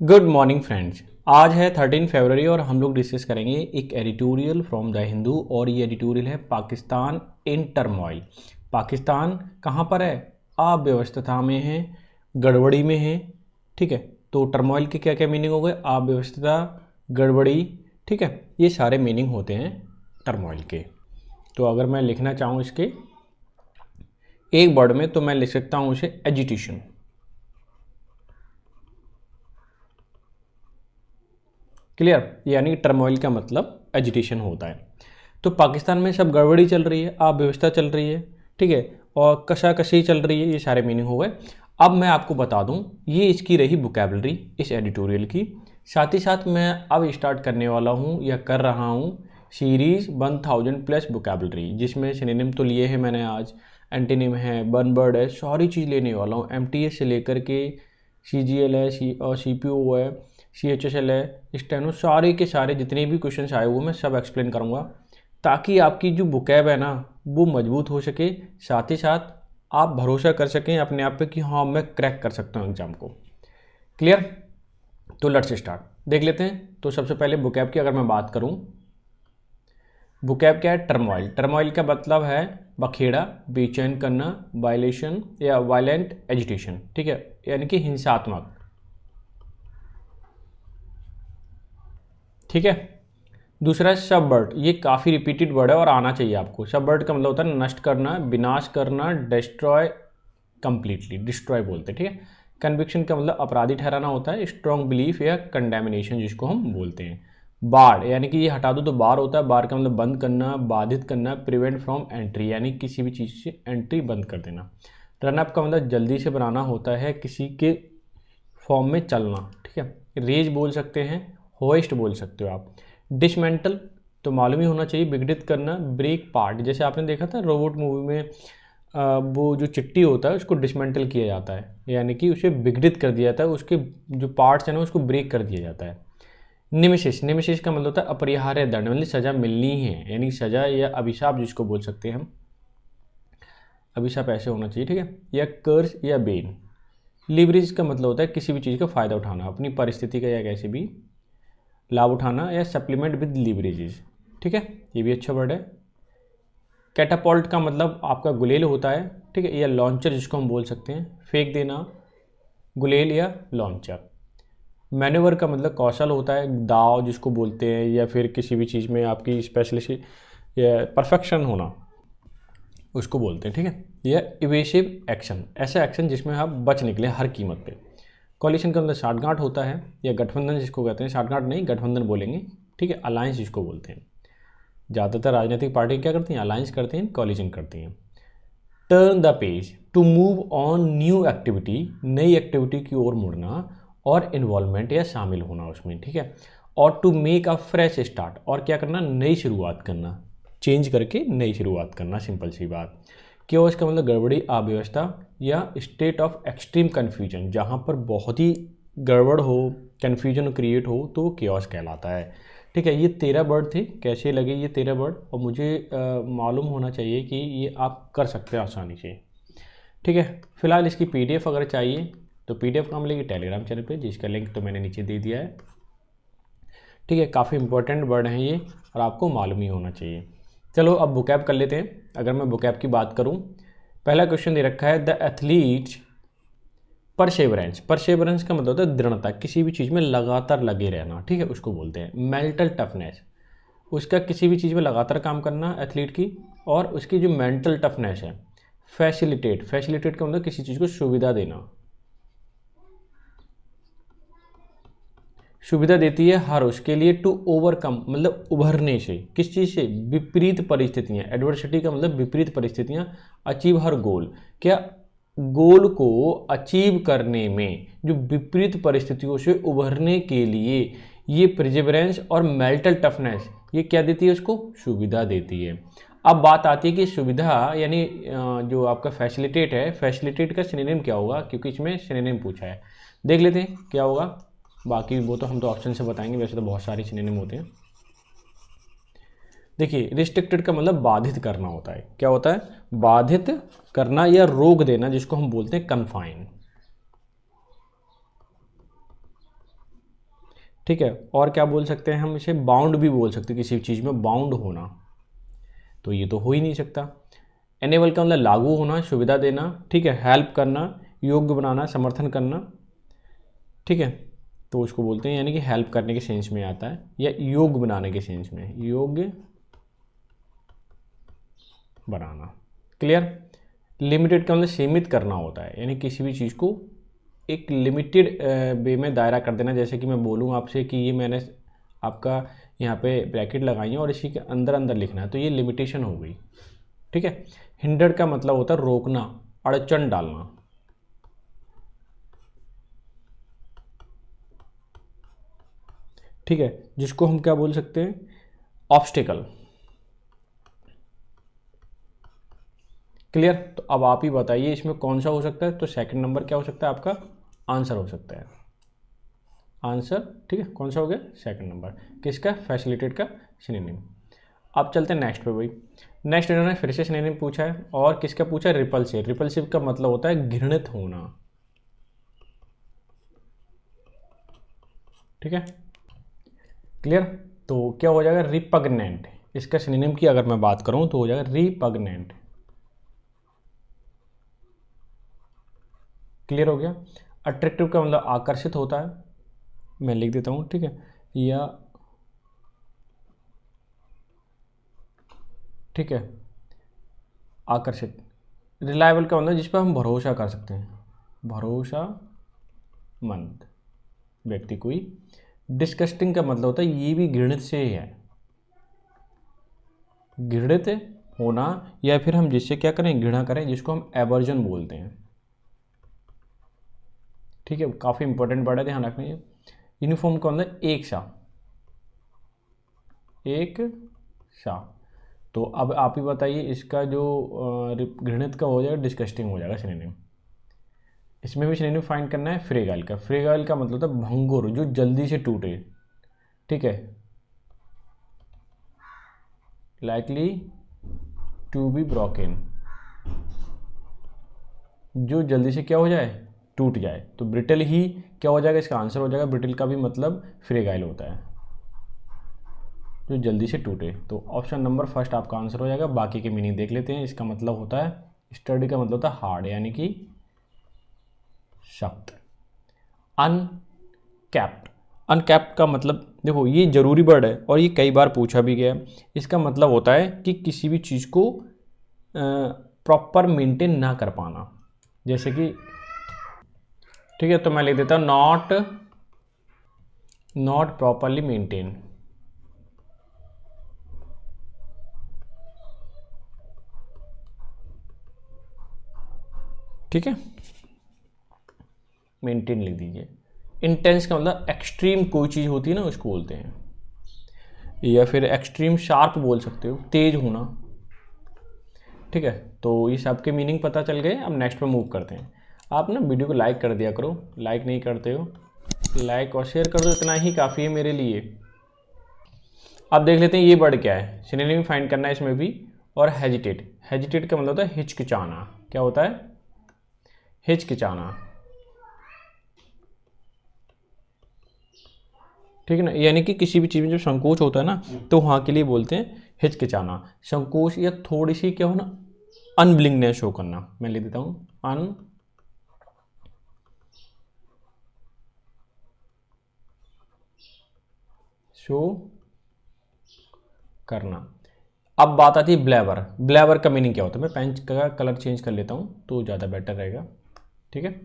Good morning friends. आज है 13 फरवरी और हम लोग डिस्कस करेंगे एक एडिटोरियल फ्रॉम द हिंदू और ये एडिटोरियल है पाकिस्तान इन टर्मोइल। पाकिस्तान कहाँ पर है? अव्यवस्था में है, गड़बड़ी में है। ठीक है, तो टर्मोइल के क्या क्या मीनिंग हो गए? अव्यवस्था, गड़बड़ी। ठीक है, ये सारे मीनिंग होते हैं टर्मोइल के। तो अगर मैं लिखना चाहूँ इसके एक वर्ड में तो मैं लिख सकता हूँ उसे एजिटेशन। क्लियर? यानी टर्मोइल का मतलब एजिटेशन होता है। तो पाकिस्तान में सब गड़बड़ी चल रही है, अव्यवस्था चल रही है, ठीक है, और कशाकशी चल रही है। ये सारे मीनिंग हो गए। अब मैं आपको बता दूं, ये इसकी रही वोकैबुलरी इस एडिटोरियल की। साथ ही साथ मैं अब स्टार्ट करने वाला हूं या कर रहा हूं सीरीज़ 1000+ वोकैबुलरी, जिसमें सिनोनिम तो लिए हैं मैंने आज, एंटीनिम है, वन वर्ड है, सारी चीज़ लेने वाला हूँ। MTS से लेकर के CGL है, CPO है, CHSL है, स्टेनो, सारे के सारे जितने भी क्वेश्चन आए हुए मैं सब एक्सप्लेन करूँगा, ताकि आपकी जो बुकैब है ना वो मजबूत हो सके। साथ ही साथ आप भरोसा कर सकें अपने आप पे कि हाँ मैं क्रैक कर सकता हूँ एग्ज़ाम को। क्लियर? तो लेट्स स्टार्ट, देख लेते हैं। तो सबसे पहले बुकैब की अगर मैं बात करूँ, बुकैब क्या है? टर्मोइल। टर्मोइल का मतलब है बखेड़ा, बेचैन करना, वायलेशन या वायलेंट एजिटेशन। ठीक है, यानी कि हिंसात्मक। ठीक है, दूसरा है सब वर्ड। ये काफ़ी रिपीटेड वर्ड है और आना चाहिए आपको। सब वर्ड का मतलब होता है नष्ट करना, विनाश करना, डिस्ट्रॉय, कंप्लीटली डिस्ट्रॉय बोलते हैं। ठीक है, कन्विक्शन का मतलब अपराधी ठहराना होता है, स्ट्रॉन्ग बिलीफ या कंडेमिनेशन जिसको हम बोलते हैं। बार यानी कि ये हटा दो तो बार होता है। बार का मतलब बंद करना, बाधित करना, प्रिवेंट फ्रॉम एंट्री यानी किसी भी चीज़ से एंट्री बंद कर देना। रन अप का मतलब जल्दी से बनाना होता है, किसी के फॉर्म में चलना। ठीक है, रेज बोल सकते हैं, होइस्ट बोल सकते हो आप। डिसमेंटल तो मालूम ही होना चाहिए, विघटित करना। ब्रेक पार्ट, जैसे आपने देखा था रोबोट मूवी में, वो जो चिट्टी होता है उसको डिसमेंटल किया जाता है, यानी कि उसे विघटित कर दिया जाता है, उसके जो पार्ट्स हैं ना उसको ब्रेक कर दिया जाता है। निमेसिस, निमेसिस का मतलब होता है अपरिहार्य दंड, मतलब सज़ा मिलनी है, यानी सज़ा या अभिशाप जिसको बोल सकते हैं हम। अभिशाप ऐसे होना चाहिए। ठीक है, या कर्स या बेन। लिवरेज का मतलब होता है किसी भी चीज़ का फ़ायदा उठाना, अपनी परिस्थिति का या कैसे भी लाभ उठाना, या सप्लीमेंट विद लिवरेजेस। ठीक है, ये भी अच्छा वर्ड है। कैटापॉल्ट का मतलब आपका गुलेल होता है। ठीक है, या लॉन्चर जिसको हम बोल सकते हैं, फेंक देना, गुलेल या लॉन्चर। मैन्यूवर का मतलब कौशल होता है, दाव जिसको बोलते हैं, या फिर किसी भी चीज़ में आपकी स्पेशलिस्ट या परफेक्शन होना उसको बोलते हैं। ठीक है, या इवेसिव एक्शन, ऐसा एक्शन जिसमें आप बच निकले हर कीमत पे। कॉलिशन का मतलब साठगांठ होता है, या गठबंधन जिसको कहते हैं, साठगांठ नहीं गठबंधन बोलेंगे। ठीक है, अलायंस जिसको बोलते हैं। ज़्यादातर राजनीतिक पार्टी क्या करती हैं? अलायंस करती हैं, कॉलिशन करती हैं। Turn the page, to move on new activity, नई एक्टिविटी की ओर मुड़ना, और इन्वॉल्वमेंट या शामिल होना उसमें। ठीक है, और to make a fresh start, और क्या करना? नई शुरुआत करना, चेंज करके नई शुरुआत करना, सिंपल सी बात। क्योस का मतलब गड़बड़ी, अव्यवस्था, या स्टेट ऑफ एक्सट्रीम कन्फ्यूजन, जहाँ पर बहुत ही गड़बड़ हो, कन्फ्यूजन क्रिएट हो, तो क्योस कहलाता है। ठीक है, ये 13 वर्ड थे। कैसे लगे ये 13 वर्ड? और मुझे मालूम होना चाहिए कि ये आप कर सकते हैं आसानी से। ठीक है, फिलहाल इसकी PDF अगर चाहिए तो PDF कहाँ मिलेगी? टेलीग्राम चैनल पे, जिसका लिंक तो मैंने नीचे दे दिया है। ठीक है, काफ़ी इंपॉर्टेंट वर्ड हैं ये और आपको मालूम ही होना चाहिए। चलो अब बुकैब कर लेते हैं। अगर मैं बुकैब की बात करूं, पहला क्वेश्चन दे रखा है द एथलीट परसेवरेंस। परसेवरेंस का मतलब होता है दृढ़ता, किसी भी चीज़ में लगातार लगे रहना। ठीक है, उसको बोलते हैं। मेंटल टफनेस, उसका किसी भी चीज़ में लगातार काम करना एथलीट की, और उसकी जो मेंटल टफनेस है। फैसिलिटेट, फैसिलिटेट का मतलब किसी चीज़ को सुविधा देना, सुविधा देती है हर उसके लिए। टू ओवरकम मतलब उभरने से, किस चीज़ से? विपरीत परिस्थितियाँ। एडवर्सिटी का मतलब विपरीत परिस्थितियाँ। अचीव हर गोल, क्या गोल को अचीव करने में जो विपरीत परिस्थितियों से उभरने के लिए ये प्रिजर्वेंस और मेंटल टफनेस ये क्या देती है? उसको सुविधा देती है। अब बात आती है कि सुविधा यानी जो आपका फैसिलिटेट है, फैसिलिटेट का सिनोनिम क्या होगा, क्योंकि इसमें सिनोनिम पूछा है। देख लेते हैं क्या होगा। बाकी वो तो हम तो ऑप्शन से बताएंगे, वैसे तो बहुत सारे सिनोनिम होते हैं। देखिए, रिस्ट्रिक्टेड का मतलब बाधित करना होता है। क्या होता है? बाधित करना या रोक देना, जिसको हम बोलते हैं कन्फाइन। ठीक है। और क्या बोल सकते हैं हम इसे, बाउंड भी बोल सकते हैं, किसी चीज़ में बाउंड होना, तो ये तो हो ही नहीं सकता। एनेबल का मतलब लागू होना, सुविधा देना, ठीक है, हेल्प करना, योग्य बनाना, समर्थन करना, ठीक है, तो उसको बोलते हैं, यानी कि हेल्प करने के सेंस में आता है, या योग्य बनाने के सेंस में, योग्य बनाना। क्लियर। लिमिटेड का मतलब सीमित करना होता है, यानी किसी भी चीज़ को एक लिमिटेड वे में दायरा कर देना। जैसे कि मैं बोलूँ आपसे कि ये मैंने आपका यहाँ पे ब्रैकेट लगाई है और इसी के अंदर अंदर लिखना है, तो ये लिमिटेशन हो गई, ठीक है। हिंडर का मतलब होता है रोकना, अड़चन डालना, ठीक है, जिसको हम क्या बोल सकते हैं, ऑब्स्टिकल। क्लियर। तो अब आप ही बताइए इसमें कौन सा हो सकता है, तो सेकंड नंबर क्या हो सकता है आपका आंसर हो सकता है, आंसर, ठीक है, कौन सा हो गया, सेकंड नंबर, किसका, फैसिलिटेट का सिनोनिम। अब चलते हैं नेक्स्ट पे भाई। नेक्स्ट इन्होंने फिर से सिनोनिम पूछा है, और किसका पूछा है, रिपल्सिव। रिपल्सिव का मतलब होता है घृणित होना, ठीक है, क्लियर। तो क्या हो जाएगा, रिपग्नेंट। इसका सिनोनिम की अगर मैं बात करूं तो हो जाएगा रिपग्नेंट। क्लियर हो गया। अट्रैक्टिव का मतलब आकर्षित होता है, मैं लिख देता हूं, ठीक है, या ठीक है, आकर्षित। रिलायबल का मतलब जिस पर हम भरोसा कर सकते हैं, भरोसामंद व्यक्ति कोई। डिस्गस्टिंग का मतलब होता है ये भी घृणित से ही है, घृणित होना, या फिर हम जिससे क्या करें, घृणा करें, जिसको हम एवर्जन बोलते हैं, ठीक है। काफ़ी इंपॉर्टेंट वर्ड है, ध्यान रखना। यूनिफॉर्म का मतलब एक सा, एक सा। तो अब आप ही बताइए इसका जो घृणित का हो जाएगा, डिस्गस्टिंग हो जाएगा सिनोनिम। इसमें भी सिनोनिम फाइंड करना है फ्रेगाइल का। फ्रेगाइल का मतलब होता है भंगुर, जो जल्दी से टूटे, ठीक है, लाइकली टू बी ब्रोकन, जो जल्दी से क्या हो जाए, टूट जाए। तो ब्रिटल ही क्या हो जाएगा, इसका आंसर हो जाएगा। ब्रिटल का भी मतलब फ्रेगाइल होता है, जो जल्दी से टूटे। तो ऑप्शन नंबर फर्स्ट आपका आंसर हो जाएगा। बाकी के मीनिंग देख लेते हैं। इसका मतलब होता है स्टडी, का मतलब होता है हार्ड, यानी कि सख्त। अनकैप्ड, अनकैप्ड का मतलब देखो ये जरूरी वर्ड है और ये कई बार पूछा भी गया। इसका मतलब होता है कि किसी भी चीज़ को प्रॉपर मेंटेन ना कर पाना, जैसे कि, ठीक है, तो मैं लिख देता हूँ नॉट प्रॉपरली मेंटेन, ठीक है, मेंटेन लिख दीजिए। इंटेंस का मतलब एक्सट्रीम कोई चीज़ होती है ना, उसको बोलते हैं, या फिर एक्सट्रीम शार्प बोल सकते हो, तेज होना, ठीक है। तो ये सबके मीनिंग पता चल गए। अब नेक्स्ट पे मूव करते हैं। आप ना वीडियो को लाइक कर दिया करो, लाइक नहीं करते हो, लाइक और शेयर कर दो, इतना ही काफ़ी है मेरे लिए। अब देख लेते हैं ये वर्ड क्या है, सिनोनिम फाइंड करना है इसमें भी। और हेजिटेट, हेजिटेट का मतलब होता है हिचकिचाना। क्या होता है, हिचकिचाना, ठीक है ना, यानी कि किसी भी चीज़ में जब संकोच होता है ना, तो वहाँ के लिए बोलते हैं हिचकिचाना। संकोच या थोड़ी सी क्या होना, अनविलिंगनेस शो करना। मैं लिख देता हूँ अन शो करना। अब बात आती है ब्लैबर। ब्लैबर का मीनिंग क्या होता है, मैं पेन का कलर चेंज कर लेता हूँ तो ज़्यादा बेटर रहेगा, ठीक है।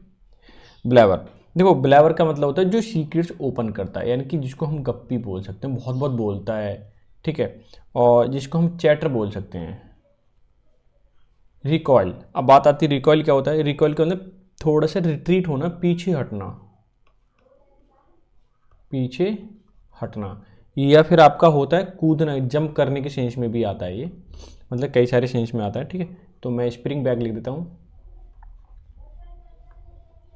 ब्लैबर, देखो ब्लैबर का मतलब होता है जो सीक्रेट्स ओपन करता है, यानी कि जिसको हम गप्पी बोल सकते हैं, बहुत बहुत बोलता है, ठीक है, और जिसको हम चैटर बोल सकते हैं। रिकॉयल, अब बात आती है रिकॉयल क्या होता है। रिकॉयल का मतलब थोड़ा सा रिट्रीट होना, पीछे हटना, पीछे हटना, या फिर आपका होता है कूदना, जंप करने के सेंस में भी आता है ये, मतलब कई सारे सेंस में आता है, ठीक है। तो मैं स्प्रिंग बैक लिख देता हूँ,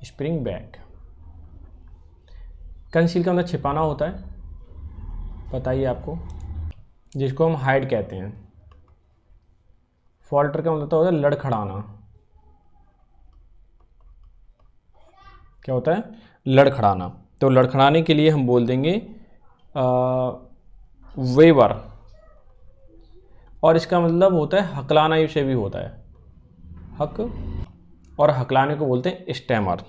स्प्रिंग बैक। कंसील का मतलब छिपाना होता है, पता ही आपको, जिसको हम हाइड कहते हैं। फॉल्टर का मतलब होता है लड़खड़ाना। क्या होता है, लड़खड़ाना। तो लड़खड़ाने के लिए हम बोल देंगे वेवर, और इसका मतलब होता है हकलाना से भी होता है, हक, और हकलाने को बोलते हैं स्टैमर।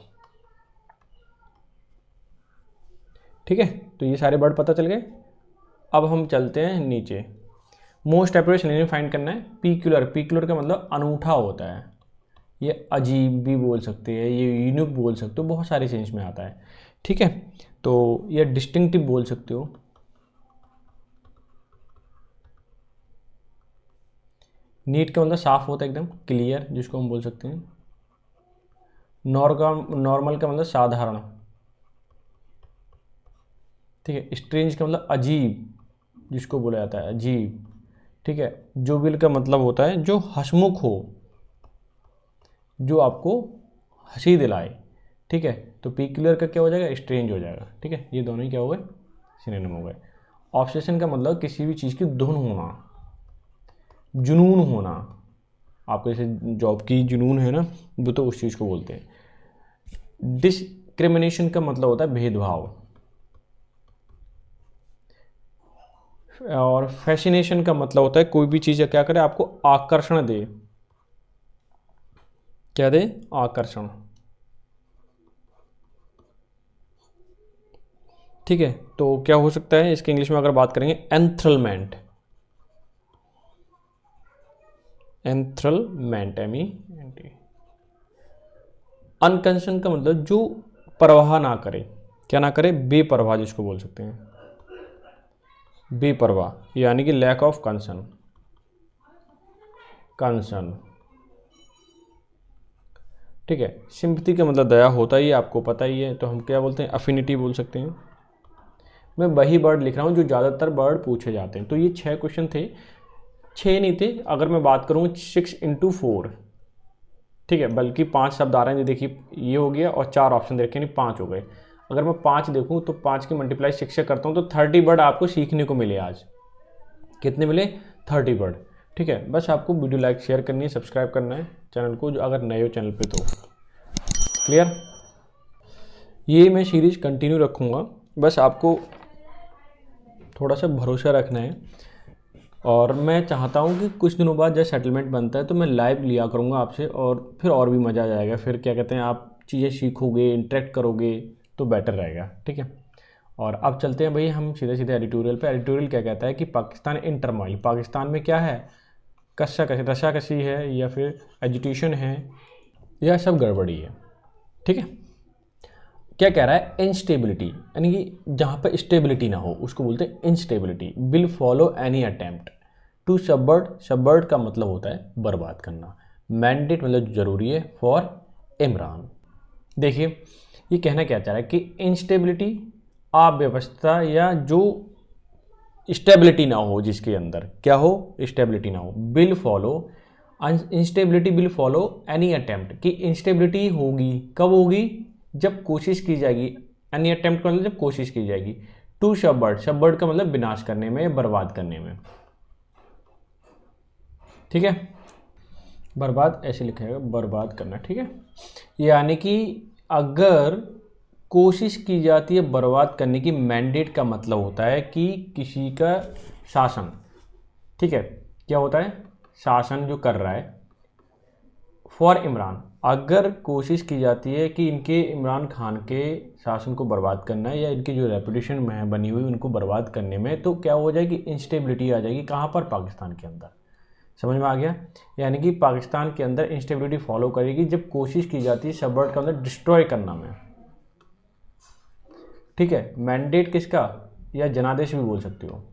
ठीक है, तो ये सारे वर्ड पता चल गए। अब हम चलते हैं नीचे। मोस्ट एप्रोप्रिएट सिनोनिम फाइंड करना है। पीक्यूलर, पीक्यूलर का मतलब अनूठा होता है, ये अजीब भी बोल सकते हैं, ये यूनिक बोल सकते हो, बहुत सारे सेंस में आता है। ठीक है, तो ये डिस्टिंक्टिव बोल सकते हो। नीट का मतलब साफ होता है एकदम, क्लियर, जिसको हम बोल सकते हैं। नॉर्मल का मतलब साधारण। ठीक है, स्ट्रेंज का मतलब अजीब, जिसको बोला जाता है अजीब। ठीक है, जोवियल का मतलब होता है जो हंसमुख हो, जो आपको हंसी दिलाए। ठीक है, तो पीक्यूलर का क्या हो जाएगा, स्ट्रेंज हो जाएगा। ठीक है, ये दोनों ही क्या हो गए, सिनोनिम हो गए। ऑब्सेशन का मतलब किसी भी चीज़ की धुन होना, जुनून होना। आपको जैसे जॉब की जुनून है ना, वो तो उस चीज़ को बोलते हैं। डिस्क्रिमिनेशन का मतलब होता है भेदभाव। और फैसिनेशन का मतलब होता है कोई भी चीज़ क्या करे, आपको आकर्षण दे। क्या दे, आकर्षण। ठीक है, तो क्या हो सकता है इसके इंग्लिश में अगर बात करेंगे, एंथ्रलमेंट, एंथ्रलमेंट, MENT। अनकंसर्न का मतलब जो परवाह ना करे, क्या ना करे, बेपरवाह, जिसको बोल सकते हैं बेपरवाह, यानी कि लैक ऑफ कंसर्न, कंसर्न। ठीक है, सिंपैथी का मतलब दया होता ही, आपको पता ही है, तो हम क्या बोलते हैं, अफिनिटी बोल सकते हैं। मैं वही वर्ड लिख रहा हूँ जो ज़्यादातर वर्ड पूछे जाते हैं। तो ये 6 क्वेश्चन थे, 6 नहीं थे, अगर मैं बात करूँ 6 × 4। ठीक है, बल्कि 5 शब्द आ रहे हैं, देखिए ये हो गया, और 4 ऑप्शन दे रखे हैं, 5 हो गए। अगर मैं 5 देखूँ तो 5 की मल्टीप्लाई 6 से करता हूँ तो 30 वर्ड आपको सीखने को मिले आज। कितने मिले, 30 वर्ड। ठीक है, बस आपको वीडियो लाइक शेयर करनी है, सब्सक्राइब करना है चैनल को, जो अगर नए हो चैनल पे तो। क्लियर, ये मैं सीरीज कंटिन्यू रखूँगा, बस आपको थोड़ा सा भरोसा रखना है। और मैं चाहता हूँ कि कुछ दिनों बाद जब सेटलमेंट बनता है तो मैं लाइव लिया करूँगा आपसे, और फिर और भी मज़ा आ जाएगा। फिर क्या कहते हैं, आप चीज़ें सीखोगे, इंटरेक्ट करोगे, तो बेटर रहेगा। ठीक है, और अब चलते हैं भाई हम सीधे सीधे एडिटोरियल पे। एडिटोरियल क्या कहता है कि पाकिस्तान इन टर्मोइल, पाकिस्तान में क्या है, रस्साकशी है, या फिर एजुटेशन है, या सब गड़बड़ी है। ठीक है, क्या कह रहा है, इंस्टेबिलिटी, यानी कि जहाँ पर स्टेबिलिटी ना हो उसको बोलते हैं instability. Will follow any attempt to subvert, subvert का मतलब होता है बर्बाद करना। मैंडेट मतलब जरूरी है, फॉर इमरान। देखिए ये कहना क्या चाह रहा है कि इंस्टेबिलिटी, अव्यवस्था, या जो स्टेबिलिटी ना हो, जिसके अंदर क्या हो, स्टेबिलिटी ना हो। Will follow, instability will follow any attempt, कि इंस्टेबिलिटी होगी, कब होगी, जब कोशिश की जाएगी। एनी अटेम्प्ट का मतलब जब कोशिश की जाएगी। टू सबवर्ट, सबवर्ट का मतलब विनाश करने में, बर्बाद करने में। ठीक है, बर्बाद ऐसे लिखा है, बर्बाद करना। ठीक है, यानी कि अगर कोशिश की जाती है बर्बाद करने की, मैंडेट का मतलब होता है कि किसी का शासन, ठीक है, क्या होता है, शासन जो कर रहा है, फॉर इमरान, अगर कोशिश की जाती है कि इनके इमरान खान के शासन को बर्बाद करना है, या इनकी जो रेपुटेशन में बनी हुई उनको बर्बाद करने में, तो क्या हो जाएगी, इंस्टेबिलिटी आ जाएगी। कहाँ पर, पाकिस्तान के अंदर। समझ में आ गया, यानी कि पाकिस्तान के अंदर इंस्टेबिलिटी फॉलो करेगी जब कोशिश की जाती है सबवर्ट के अंदर डिस्ट्रॉय करना में। ठीक है, मैंडेट किसका, या जनादेश भी बोल सकते हो।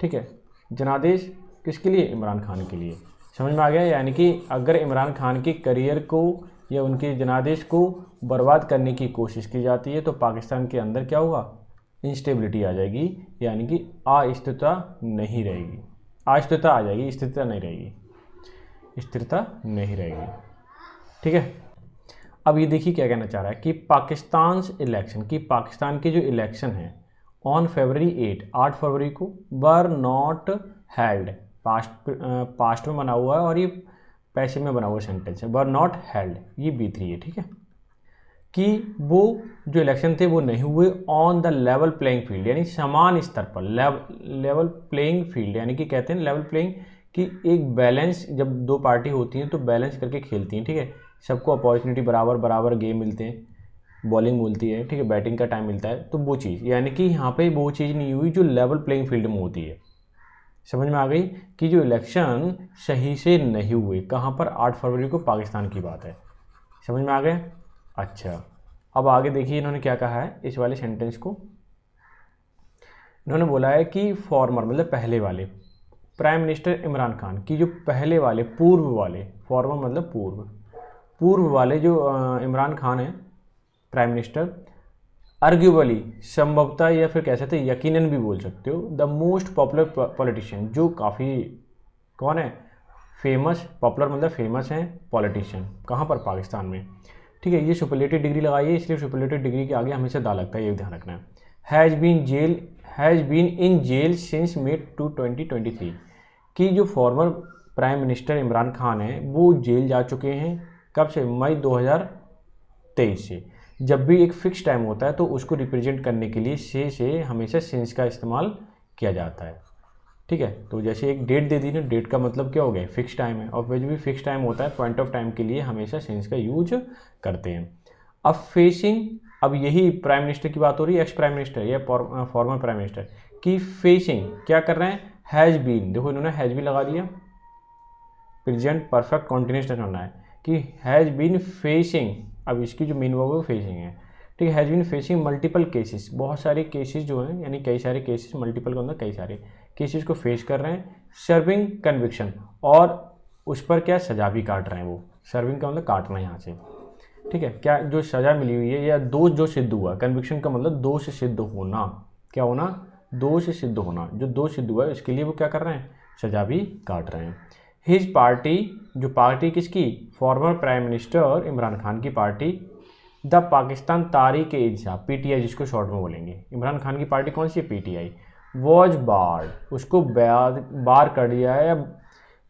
ठीक है, जनादेश किसके लिए, इमरान खान के लिए। समझ में आ गया, यानी कि अगर इमरान खान के करियर को या उनके जनादेश को बर्बाद करने की कोशिश की जाती है तो पाकिस्तान के अंदर क्या होगा, इंस्टेबिलिटी आ जाएगी, यानी कि अस्थिरता नहीं रहेगी। अस्थिरता आ जाएगी, स्थिरता नहीं रहेगी, स्थिरता नहीं रहेगी। ठीक है, अब ये देखिए क्या कहना चाह रहा है कि पाकिस्तान इलेक्शन, की पाकिस्तान के जो इलेक्शन है ऑन February 8, 8 फरवरी को, वर नॉट हेल्ड, पास्ट में बना हुआ है और ये पैसे में बना हुआ सेंटेंस है, वर नॉट हेल्ड, ये B3 है। ठीक है, कि वो जो इलेक्शन थे वो नहीं हुए on the level playing field, यानी समान स्तर पर। लेवल प्लेइंग फील्ड यानी कि कहते हैं लेवल प्लेइंग कि एक बैलेंस, जब दो पार्टी होती हैं तो बैलेंस करके खेलती हैं, ठीक है, सबको अपॉर्चुनिटी बराबर बराबर गेम मिलते हैं, बॉलिंग मिलती है, ठीक है, बैटिंग का टाइम मिलता है, तो वो चीज़, यानी कि यहाँ पे वो चीज़ नहीं हुई जो लेवल प्लेइंग फील्ड में होती है। समझ में आ गई कि जो इलेक्शन सही से नहीं हुए, कहाँ पर, 8 फरवरी को पाकिस्तान की बात है। समझ में आ गया। अच्छा, अब आगे देखिए इन्होंने क्या कहा है इस वाले सेंटेंस को। इन्होंने बोला है कि फॉर्मर मतलब पहले वाले, प्राइम मिनिस्टर इमरान खान की जो पहले वाले, पूर्व वाले, फॉर्मर मतलब पूर्व वाले जो इमरान खान है प्राइम मिनिस्टर, आर्ग्यूबली, संभवतः, या फिर कह सकते हैं यकीनन भी बोल सकते हो, द मोस्ट पॉपुलर पॉलिटिशियन, जो काफ़ी, कौन है, फेमस, पॉपुलर मतलब फेमस हैं पॉलिटिशियन, कहाँ पर, पाकिस्तान में, ठीक है। ये सुपरलेटिव डिग्री लगाई है, इसलिए सुपरलेटिव डिग्री के आगे हमेशा दा लगता है, ये ध्यान रखना है। Has been in jail since May 2023, कि जो former prime minister Imran Khan है वो जेल जा चुके हैं, कब से, मई 2023 से। जब भी एक फ़िक्स टाइम होता है तो उसको रिप्रेजेंट करने के लिए से हमेशा सिंस का इस्तेमाल किया जाता है, ठीक है। तो जैसे एक डेट दे दी ना, डेट का मतलब क्या हो गया, फिक्स टाइम है, और जो भी फिक्स टाइम होता है पॉइंट ऑफ टाइम के लिए हमेशा सिंस का यूज करते हैं। अब फेसिंग, अब यही प्राइम मिनिस्टर की बात हो रही है, एक्स प्राइम मिनिस्टर या फॉर्मर प्राइम मिनिस्टर की फेसिंग क्या कर रहे हैं, हैज़ बीन, देखो इन्होंने हैज़ भी लगा दिया, प्रेजेंट परफेक्ट कॉन्टिन्यूस होना है कि हैज़ बीन फेसिंग, अब इसकी जो मीन वर्ब है वो फेसिंग है, ठीक है। Has been facing multiple cases, बहुत सारे केसेस जो हैं, यानी कई सारे केसेस, मल्टीपल का मतलब कई सारे केसेस को फेस कर रहे हैं, सर्विंग कन्विक्शन, और उस पर क्या सज़ा भी काट रहे हैं वो, सर्विंग का मतलब काटना यहाँ से, ठीक है, क्या जो सज़ा मिली हुई है या दोष जो सिद्ध हुआ, कन्विक्शन का मतलब दोष सिद्ध होना, क्या होना, दोष सिद्ध होना, जो दोष सिद्ध हुआ है उसके लिए वो क्या कर रहे हैं, सज़ा भी काट रहे हैं। हिज पार्टी, जो पार्टी किसकी, former prime minister Imran Khan की party, the Pakistan Tehreek Insaf, PTI जिसको शॉर्ट में बोलेंगे, इमरान खान की पार्टी कौन सी है, पीटीआई, वॉज बार्ड, उसको बार कर दिया है,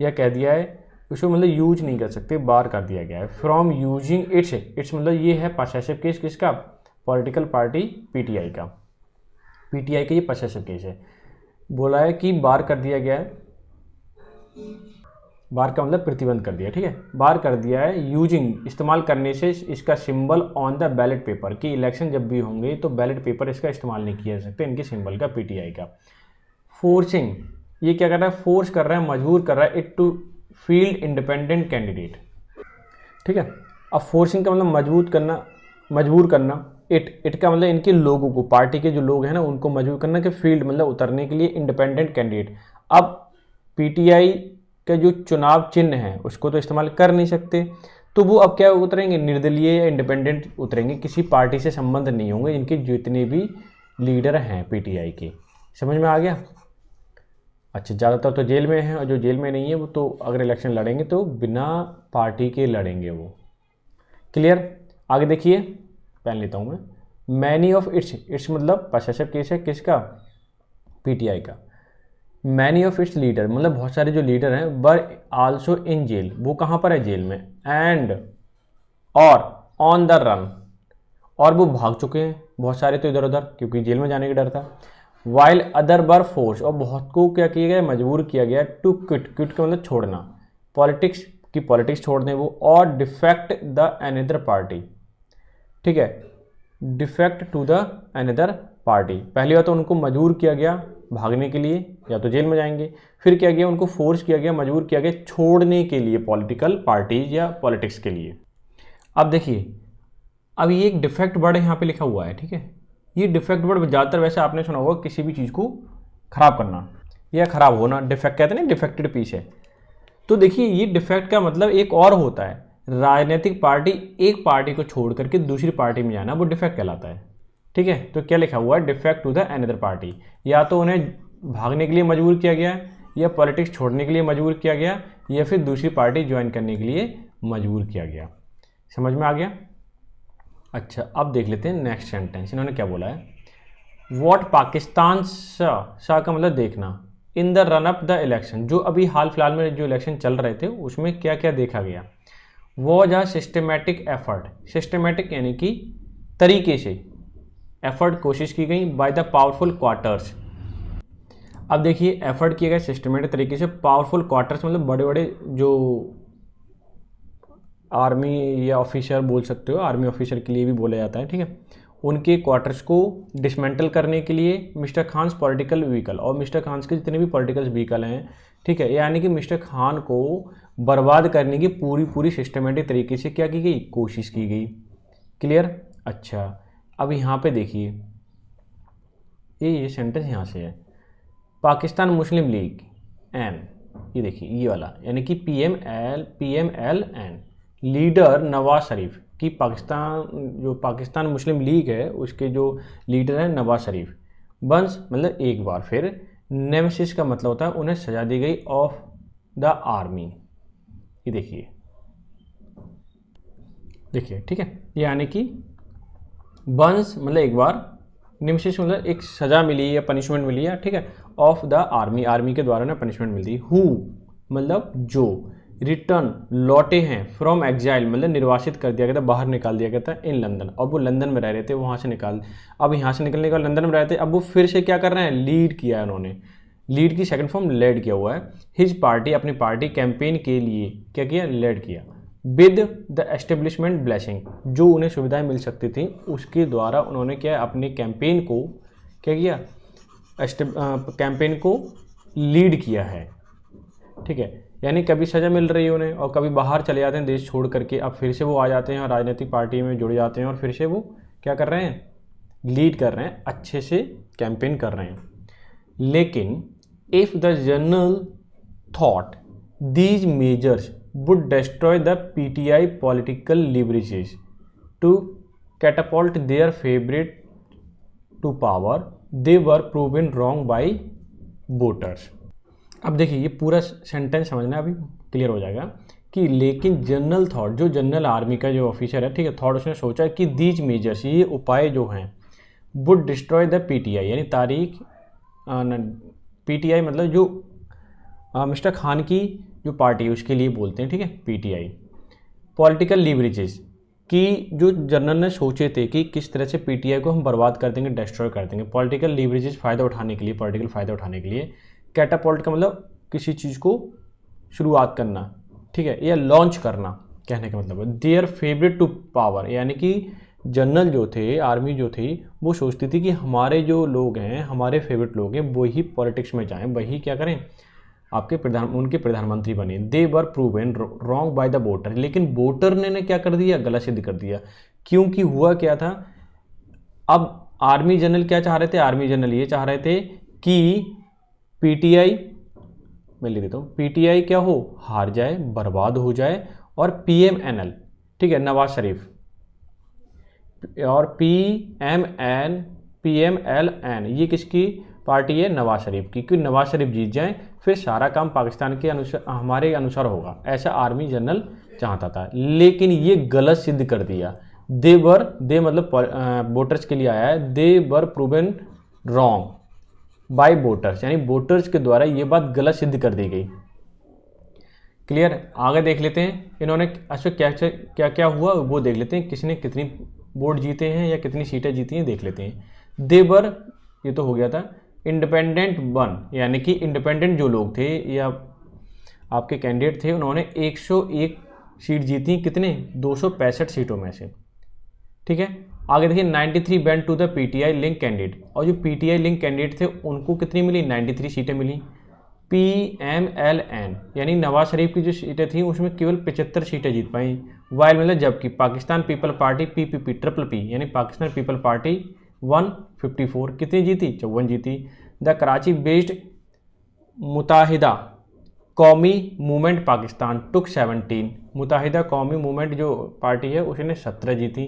या कह दिया है उसको, मतलब यूज नहीं कर सकते, बार कर दिया गया है, फ्रॉम यूजिंग इट्स मतलब ये है पसेसिव केस किसका, पॉलिटिकल पार्टी पीटीआई का, पीटीआई का ये पसेसिव केस है। बोला है कि बार कर दिया गया है, बार का मतलब प्रतिबंध कर दिया, ठीक है, बार कर दिया है, यूजिंग इस्तेमाल करने से इसका symbol on the ballot paper, कि इलेक्शन जब भी होंगे तो बैलेट पेपर इसका इस्तेमाल नहीं किया जा सकता, इनके सिंबल का, पीटीआई का। फोर्सिंग, ये क्या कर रहा है, फोर्स कर रहा है, मजबूर कर रहा है, it to field independent candidate, ठीक है। अब फोर्सिंग का मतलब मजबूर करना, इट का मतलब इनके लोगों को, पार्टी के जो लोग हैं ना उनको मजबूर करना कि फील्ड मतलब उतरने के लिए इंडिपेंडेंट कैंडिडेट। अब पीटीआई का जो चुनाव चिन्ह है उसको तो इस्तेमाल कर नहीं सकते, तो वो अब क्या उतरेंगे, निर्दलीय या इंडिपेंडेंट उतरेंगे, किसी पार्टी से संबंध नहीं होंगे इनके जितने भी लीडर हैं पीटीआई के। समझ में आ गया। अच्छा, ज़्यादातर तो जेल में हैं, और जो जेल में नहीं है वो तो अगर इलेक्शन लड़ेंगे तो बिना पार्टी के लड़ेंगे वो। क्लियर। आगे देखिए, पहन लेता हूँ मैं। मैनी ऑफ इट्स मतलब पसेसिव केस है किसका, पीटीआई का। मैनी ऑफ इट्स लीडर मतलब बहुत सारे जो लीडर हैं, वर आल्सो इन जेल, वो कहाँ पर है, जेल में, एंड और ऑन द रन, और वो भाग चुके हैं बहुत सारे तो इधर उधर, क्योंकि जेल में जाने का डर था। वाइल अदर वर फोर्स, और बहुत को क्या किया गया, मजबूर किया गया टू क्विट का मतलब छोड़ना, पॉलिटिक्स छोड़ दें वो, और डिफेक्ट द अनदर पार्टी, ठीक है, defect to the another party. पहली बार तो उनको मजबूर किया गया भागने के लिए, या तो जेल में जाएंगे, फिर क्या किया, उनको फोर्स किया गया, मजबूर किया गया छोड़ने के लिए पॉलिटिकल पार्टीज या पॉलिटिक्स के लिए। अब देखिए, अब ये एक डिफेक्ट वर्ड यहाँ पे लिखा हुआ है, ठीक है। ये डिफेक्ट वर्ड ज़्यादातर वैसे आपने सुना होगा, किसी भी चीज़ को ख़राब करना या ख़राब होना, डिफेक्ट कहते हैं ना, डिफेक्टेड पीस है। तो देखिए, ये डिफेक्ट का मतलब एक और होता है, राजनीतिक पार्टी एक पार्टी को छोड़ करके दूसरी पार्टी में जाना, वो डिफेक्ट कहलाता है, ठीक है। तो क्या लिखा हुआ है, defect to the another party, या तो उन्हें भागने के लिए मजबूर किया गया, या पॉलिटिक्स छोड़ने के लिए मजबूर किया गया, या फिर दूसरी पार्टी ज्वाइन करने के लिए मजबूर किया गया। समझ में आ गया। अच्छा, अब देख लेते हैं नेक्स्ट सेंटेंस, इन्होंने क्या बोला है। वॉट पाकिस्तान सा का मतलब देखना, in the run up the election, जो अभी हाल फिलहाल में जो इलेक्शन चल रहे थे उसमें क्या क्या देखा गया। Was a systematic effort, systematic यानी कि तरीके से, एफर्ट कोशिश की गई, बाय द पावरफुल क्वार्टर्स। अब देखिए एफर्ट किए गए सिस्टमेटिक तरीके से, पावरफुल क्वार्टर्स मतलब बड़े बड़े जो आर्मी या ऑफिसर बोल सकते हो, आर्मी ऑफिसर के लिए भी बोला जाता है, ठीक है, उनके क्वार्टर्स को डिसमेंटल करने के लिए मिस्टर खान्स पॉलिटिकल व्हीकल, और मिस्टर खान्स के जितने भी पॉलिटिकल व्हीकल हैं, ठीक है, यानी कि मिस्टर खान को बर्बाद करने की पूरी पूरी सिस्टमेटिक तरीके से क्या की गई, कोशिश की गई। क्लियर। अच्छा अब यहाँ पे देखिए ये सेंटेंस यहाँ से है, पाकिस्तान मुस्लिम लीग एन, ये देखिए ये वाला, यानी कि PMLN लीडर नवाज शरीफ की, पाकिस्तान मुस्लिम लीग है उसके जो लीडर हैं नवाज शरीफ, वंस मतलब एक बार फिर, नेमेसिस का मतलब होता है उन्हें सजा दी गई ऑफ द आर्मी। ये देखिए ठीक है, यानी कि वंस मतलब एक बार, नेमेसिस मतलब एक सज़ा मिली या पनिशमेंट मिली है, ठीक है, ऑफ द आर्मी, आर्मी के द्वारा ना पनिशमेंट मिलती। हु मतलब जो, रिटर्न लौटे हैं, फ्रॉम एग्जाइल मतलब निर्वासित कर दिया गया था, बाहर निकाल दिया गया था, इन लंदन, अब वो लंदन में रह रहे थे, वहाँ से निकाल, अब यहाँ से निकलने के बाद लंदन में रहे थे, अब वो फिर से क्या कर रहे हैं, लीड किया है उन्होंने, लीड की सेकंड फॉर्म लेड किया हुआ है, हिज पार्टी अपनी पार्टी कैंपेन के लिए क्या किया, लेड किया, विद द एस्टेब्लिशमेंट ब्लेसिंग, जो उन्हें सुविधाएं मिल सकती थी उसके द्वारा उन्होंने क्या अपने कैंपेन को क्या किया, कैंपेन को लीड किया है, ठीक है, यानी कभी सज़ा मिल रही है उन्हें और कभी बाहर चले जाते हैं देश छोड़ करके, अब फिर से वो आ जाते हैं और राजनीतिक पार्टी में जुड़ जाते हैं और फिर से वो क्या कर रहे हैं, लीड कर रहे हैं, अच्छे से कैंपेन कर रहे हैं। लेकिन if the general thought these measures would destroy the PTI political leverages to catapult their favorite to power, they were proven wrong by voters। अब देखिए ये पूरा सेंटेंस समझना अभी क्लियर हो जाएगा कि लेकिन जनरल थॉट, जो जनरल आर्मी का जो ऑफिसर है, ठीक है, थॉट उसने सोचा कि दीज मेजर्स, ये उपाय जो हैं, वुड डिस्ट्रॉय द PTI यानी PTI मतलब जो मिस्टर खान की जो पार्टी है उसके लिए बोलते हैं, ठीक है, PTI पॉलिटिकल लीवरेजेस की, जो जनरल ने सोचे थे कि किस तरह से PTI को हम बर्बाद कर देंगे, डिस्ट्रॉय कर देंगे, पॉलिटिकल लीवरेजेस फ़ायदा उठाने के लिए, पॉलिटिकल फ़ायदा उठाने के लिए, कैटापोल्ट का मतलब किसी चीज़ को शुरुआत करना, ठीक है, या लॉन्च करना, कहने का मतलब है देयर फेवरेट टू पावर, यानी कि जनरल जो थे, आर्मी जो थी, वो सोचती थी कि हमारे जो लोग हैं, हमारे फेवरेट लोग हैं, वही पॉलिटिक्स में जाएं, वही क्या करें, आपके उनके प्रधानमंत्री बने। They were proven wrong by the voter, लेकिन वोटर ने क्या कर दिया, गलत सिद्ध कर दिया। क्योंकि हुआ क्या था, अब आर्मी जनरल क्या चाह रहे थे, आर्मी जनरल ये चाह रहे थे कि PTI, मैं लिख देता हूँ, PTI क्या हो, हार जाए, बर्बाद हो जाए, और PMNL, ठीक है, नवाज शरीफ, और PMLN ये किसकी पार्टी है, नवाज शरीफ की, क्योंकि नवाज शरीफ जीत जाएं फिर सारा काम पाकिस्तान के अनुसार, हमारे अनुसार होगा, ऐसा आर्मी जनरल चाहता था, लेकिन ये गलत सिद्ध कर दिया। दे मतलब वोटर्स के लिए आया है, दे were proven wrong bye voters, यानी वोटर्स के द्वारा ये बात गलत सिद्ध कर दी गई। क्लियर। आगे देख लेते हैं इन्होंने अच्छा क्या क्या हुआ वो देख लेते हैं, किसने कितनी वोट जीते हैं या कितनी सीटें जीती हैं देख लेते हैं। देवर, ये तो हो गया था, इंडिपेंडेंट वन, यानी कि इंडिपेंडेंट जो लोग थे या आपके कैंडिडेट थे, उन्होंने 101 सीट जीती, कितने, 265 सीटों में से, ठीक है। आगे देखिए 93 went to the PTI link candidate, और जो PTI लिंक कैंडिडेट थे उनको कितनी मिली, 93 सीटें मिली। PMLN यानी नवाज शरीफ की जो सीटें थी उसमें केवल 75 सीटें जीत पाई, वाइल मतलब जबकि Pakistan people party PPP triple P यानी पाकिस्तान पीपल पार्टी 154 कितनी जीती, 54 जीती। द कराची बेस्ड मुताहिदा कौमी मूवमेंट पाकिस्तान टुक 17, मुताहिदा कौमी मूवमेंट जो पार्टी है उसने 17 जीती।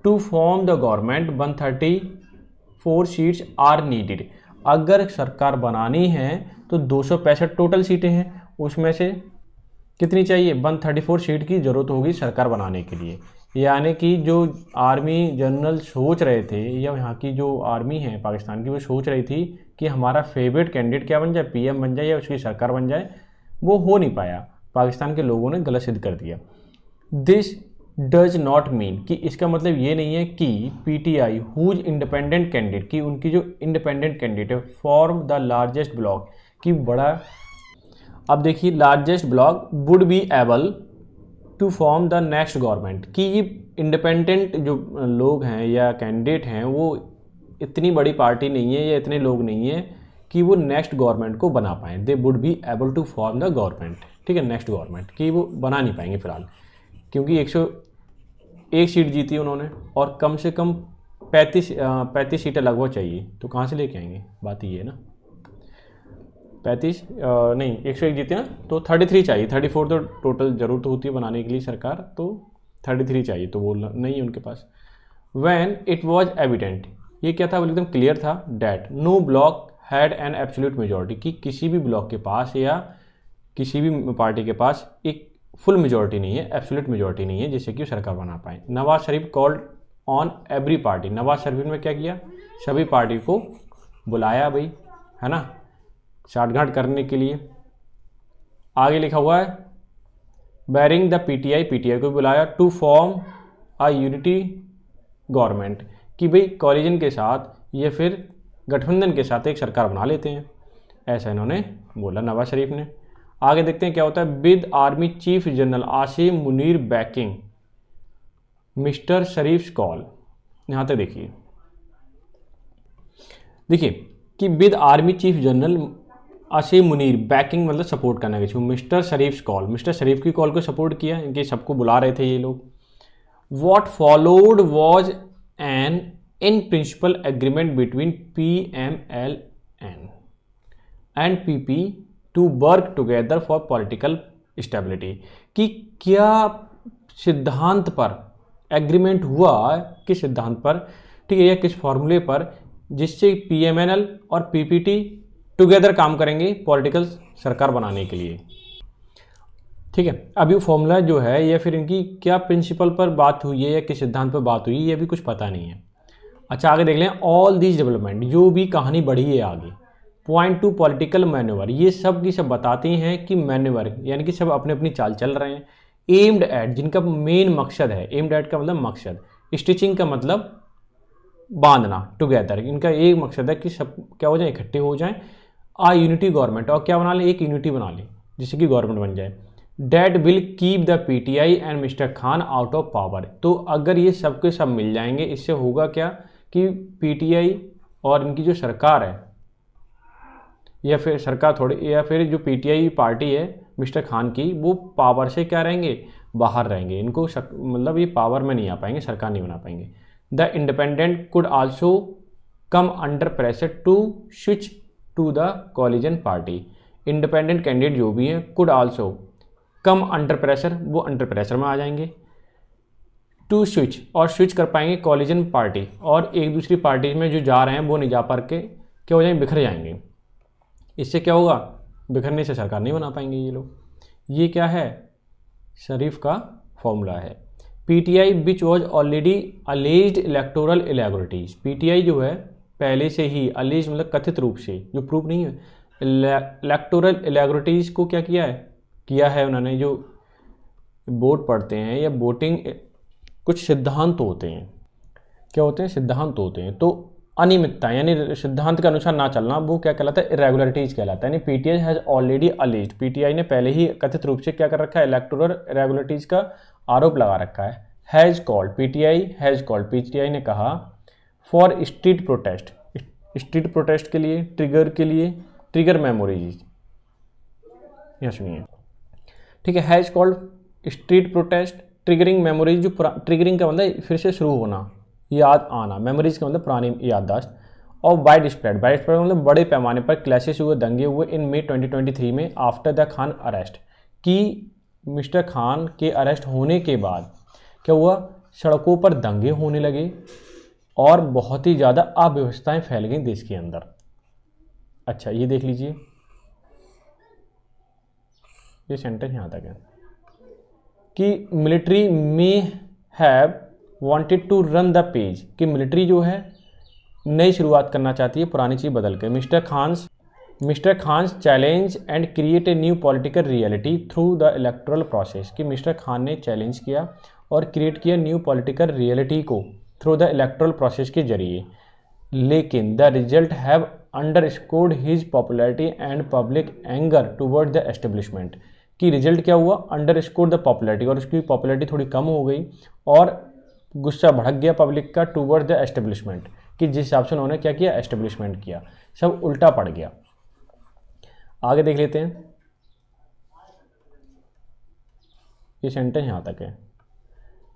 To form the government 134 seats are needed, अगर सरकार बनानी है तो 265 टोटल सीटें हैं, उसमें से कितनी चाहिए, 134 सीट की ज़रूरत होगी सरकार बनाने के लिए। यानी कि जो आर्मी जनरल सोच रहे थे या यहाँ की जो आर्मी है पाकिस्तान की, वो सोच रही थी कि हमारा फेवरेट कैंडिडेट क्या बन जाए, PM बन जाए या उसकी सरकार बन जाए, वो हो नहीं पाया, पाकिस्तान के लोगों ने गलत सिद्ध कर दिया। दिस डज नॉट मीन कि इसका मतलब ये नहीं है कि पीटीआई हुज इंडिपेंडेंट कैंडिडेट की उनकी जो इंडिपेंडेंट कैंडिडेट है फॉर्म द लार्जेस्ट ब्लॉक की बड़ा। अब देखिए largest bloc would be able to form the next government कि ये इंडिपेंडेंट जो लोग हैं या कैंडिडेट हैं वो इतनी बड़ी पार्टी नहीं है या इतने लोग नहीं है कि वो नेक्स्ट गवर्नमेंट को बना पाएँ। They would be able to form the government, ठीक है, नेक्स्ट गवर्नमेंट कि वो बना नहीं पाएंगे फिलहाल, क्योंकि 101 सीट जीती उन्होंने और कम से कम 35 सीटें लगभग चाहिए, तो कहाँ से लेके आएंगे, बात ये है ना। 35 नहीं 101 जीते ना, तो 33 चाहिए, 34 तो टोटल ज़रूरत होती है बनाने के लिए सरकार, तो 33 चाहिए, तो वो नहीं है उनके पास। व्हेन इट वाज एविडेंट, ये क्या था, एकदम क्लियर था, that no bloc had an absolute majority कि किसी भी ब्लॉक के पास या किसी भी पार्टी के पास एक फुल मेजॉरिटी नहीं है, एब्सोल्यूट मेजॉरिटी नहीं है जिससे कि सरकार बना पाए। Nawaz Sharif called on every party, Nawaz Sharif ने क्या किया, सभी पार्टी को बुलाया भाई, है ना, साठगांठ करने के लिए। आगे लिखा हुआ है बैरिंग द पीटीआई, पीटीआई को बुलाया to form a unity government कि भाई कॉलिजन के साथ या फिर गठबंधन के साथ एक सरकार बना लेते हैं, ऐसा इन्होंने बोला नवाज शरीफ ने। आगे देखते हैं क्या होता है। With army chief general Asim Munir banking mister Sharif call, यहाँ तक देखिए कि with army chief general Asim Munir banking मतलब सपोर्ट करना चाहिए मिस्टर शरीफ कॉल, मिस्टर शरीफ की कॉल को सपोर्ट किया, इनके सबको बुला रहे थे ये लोग। What followed was an in principle agreement between PMLN and PP to work together for political stability कि क्या सिद्धांत पर एग्रीमेंट हुआ, किस सिद्धांत पर, ठीक है, या किस फॉर्मूले पर जिससे PMLN और PPT टुगेदर काम करेंगे पॉलिटिकल सरकार बनाने के लिए, ठीक है। अभी फॉर्मूला जो है या फिर इनकी क्या प्रिंसिपल पर बात हुई है या किस सिद्धांत पर बात हुई है ये भी कुछ पता नहीं है। अच्छा आगे देख लें, ऑल दीज डेवलपमेंट, जो भी कहानी बढ़ी है आगे, पॉइंट टू पॉलिटिकल मैन्यूवर, ये सब की सब बताती हैं कि मैन्यूवर यानी कि सब अपनी अपनी चाल चल रहे हैं। एम्ड एट, जिनका मेन मकसद है, एम्ड एट का मतलब मकसद, स्टिचिंग का मतलब बांधना, टुगेदर, इनका एक मकसद है कि सब क्या हो जाए, इकट्ठे हो जाएं, आ यूनिटी गवर्नमेंट, और क्या बना लें, एक यूनिटी बना लें जिससे कि गवर्नमेंट बन जाए। That will keep the PTI and mister Khan out of power, तो अगर ये सब के सब मिल जाएंगे इससे होगा क्या कि PTI और इनकी जो सरकार है या फिर सरकार या फिर जो PTI पार्टी है मिस्टर खान की, वो पावर से क्या रहेंगे, बाहर रहेंगे, इनको मतलब ये पावर में नहीं आ पाएंगे, सरकार नहीं बना पाएंगे। The independent could also come under pressure to switch to the coalition party, independent candidate जो भी हैं could also come under pressure, वो अंडर प्रेशर में आ जाएंगे, टू स्विच, और स्विच कर पाएंगे कॉलिजन पार्टी, और एक दूसरी पार्टी में जो जा रहे हैं वो नहीं जा पार के क्या हो जाएंगे, बिखर जाएंगे। इससे क्या होगा, बिखरने से सरकार नहीं बना पाएंगे ये लोग। ये क्या है, शरीफ का फॉर्मूला है। PTI which was already alleged electoral irregularities, PTI जो है पहले से ही अलेज मतलब कथित रूप से, जो प्रूफ नहीं है, इलेक्टोरल इलेगोरिटीज को क्या किया है उन्होंने, जो वोट पढ़ते हैं या वोटिंग कुछ सिद्धांत होते हैं, क्या होते हैं, सिद्धांत होते हैं, तो अनियमितता यानी सिद्धांत के अनुसार ना चलना, वो क्या कहलाता है, इरेगुलरिटीज कहलाता है। यानी PTI has already alleged, PTI ने पहले ही कथित रूप से क्या कर रखा है, इलेक्टोरल इरेगुलरिटीज का आरोप लगा रखा है। हैज़ कॉल्ड, PTI ने कहा for street protest, street protest के लिए, ट्रिगर मेमोरीज, यह सुनिए, ठीक है, has called street protest triggering memories, जो ट्रिगरिंग का मतलब फिर से शुरू होना, याद आना, मेमोरीज का मतलब पुरानी याददाश्त, और वाइड स्प्रेड मतलब बड़े पैमाने पर क्लैशेस हुए, दंगे हुए इन मई 2023 में आफ्टर द खान अरेस्ट, कि मिस्टर खान के अरेस्ट होने के बाद क्या हुआ, सड़कों पर दंगे होने लगे और बहुत ही ज़्यादा अव्यवस्थाएं फैल गई देश के अंदर। अच्छा ये देख लीजिए, ये सेंटेंस यहाँ तक है कि मिलिट्री में have wanted to run the page, कि मिलिट्री जो है नई शुरुआत करना चाहती है पुरानी चीज़ बदल के। Mister Khan's mister Khan challenge and create a new political reality through the electoral process, कि मिस्टर खान ने चैलेंज किया और क्रिएट किया न्यू पॉलिटिकल रियलिटी को थ्रू द इलेक्टोरल प्रोसेस के जरिए, लेकिन the result have underscored his popularity and public anger toward the establishment, कि रिजल्ट क्या हुआ, अंडरस्कोर्ड द पॉपुलैरिटी, और उसकी पॉपुलैरिटी थोड़ी कम हो गई और गुस्सा भड़क गया पब्लिक का टुवर्ड द एस्टेब्लिशमेंट, कि जिस हिसाब से उन्होंने क्या किया, एस्टेब्लिशमेंट किया, सब उल्टा पड़ गया। आगे देख लेते हैं, ये सेंटेंस यहाँ तक है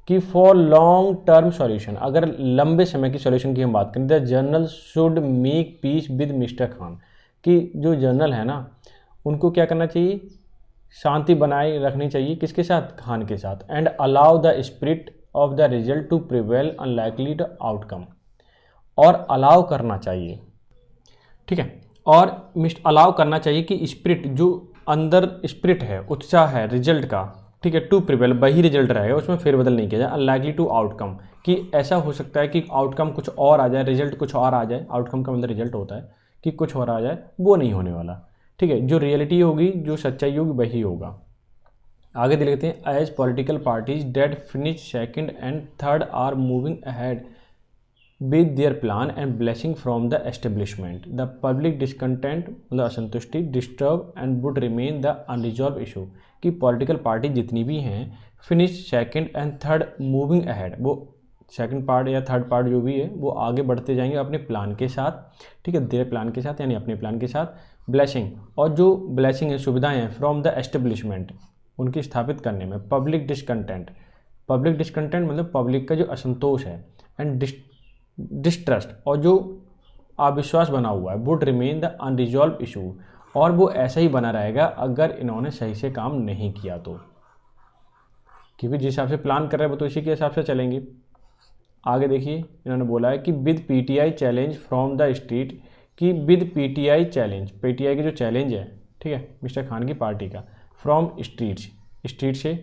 कि फॉर लॉन्ग टर्म सॉल्यूशन, अगर लंबे समय की सॉल्यूशन की हम बात करें, the journal should make peace with mister Khan, कि जो जर्नल है ना उनको क्या करना चाहिए, शांति बनाए रखनी चाहिए, किसके साथ, खान के साथ, and allow the spirit of the result to prevail unlikely the outcome, और अलाउ करना चाहिए, ठीक है, और अलाउ करना चाहिए कि स्पिरिट, जो अंदर स्पिरिट है, उत्साह है रिजल्ट का, ठीक है, टू प्रिवेल, वही रिजल्ट रहेगा, उसमें फेरबदल नहीं किया जाए, अनलाइकली टू आउटकम, कि ऐसा हो सकता है कि आउटकम कुछ और आ जाए, रिजल्ट कुछ और आ जाए, आउटकम का मतलब रिजल्ट होता है कि कुछ और आ जाए, वो नहीं होने वाला, ठीक है, जो रियलिटी होगी, जो सच्चाई होगी वही होगा। आगे देख लेते हैं, as political parties that finish second and third are moving ahead with their plan and blessing from the establishment, the public discontent, मतलब असंतुष्टि, disturb and would remain the unresolved issue, कि पॉलिटिकल पार्टी जितनी भी हैं finish second and third moving ahead, वो second part या third part जो भी है वो आगे बढ़ते जाएंगे अपने प्लान के साथ, ठीक है, देयर प्लान के साथ, यानी अपने प्लान के साथ, ब्लेसिंग, और जो ब्लेसिंग है, सुविधाएं हैं, फ्रॉम द एस्टेब्लिशमेंट, उनकी स्थापित करने में, पब्लिक डिसकंटेंट, पब्लिक डिसकंटेंट मतलब पब्लिक का जो असंतोष है, एंड डिस्ट्रस्ट, और जो अविश्वास बना हुआ है, would remain the unresolved issue, और वो ऐसा ही बना रहेगा अगर इन्होंने सही से काम नहीं किया तो, क्योंकि जिस हिसाब से प्लान कर रहे हैं वो तो इसी के हिसाब से चलेंगे। आगे देखिए, इन्होंने बोला है कि with PTI challenge from the street, कि विद पीटीआई चैलेंज, पीटीआई की जो चैलेंज है, ठीक है, मिस्टर खान की पार्टी का, फ्रॉम स्ट्रीट्स, स्ट्रीट से,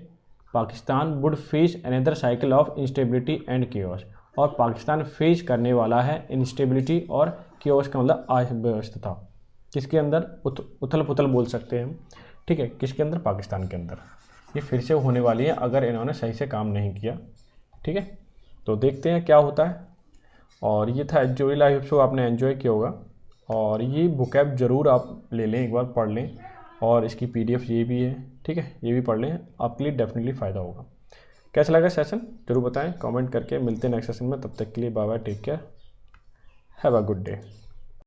Pakistan would face another cycle of instability and chaos, और पाकिस्तान फेस करने वाला है इंस्टेबिलिटी और केओस का मतलब अव्यवस्था, किसके अंदर, उथल पुथल बोल सकते हैं हम, ठीक है, किसके अंदर, पाकिस्तान के अंदर, ये फिर से होने वाली है अगर इन्होंने सही से काम नहीं किया, ठीक है। तो देखते हैं क्या होता है। और ये था एजुअल, आई होप सो आपने एंजॉय किया होगा, और ये बुकैब ज़रूर आप ले लें, एक बार पढ़ लें, और इसकी पीडीएफ ये भी है, ठीक है, ये भी पढ़ लें, आपके लिए डेफिनेटली फ़ायदा होगा। कैसा लगा सेशन जरूर बताएं कमेंट करके। मिलते हैं नेक्स्ट सेशन में, तब तक के लिए bye bye, take care, have a good day.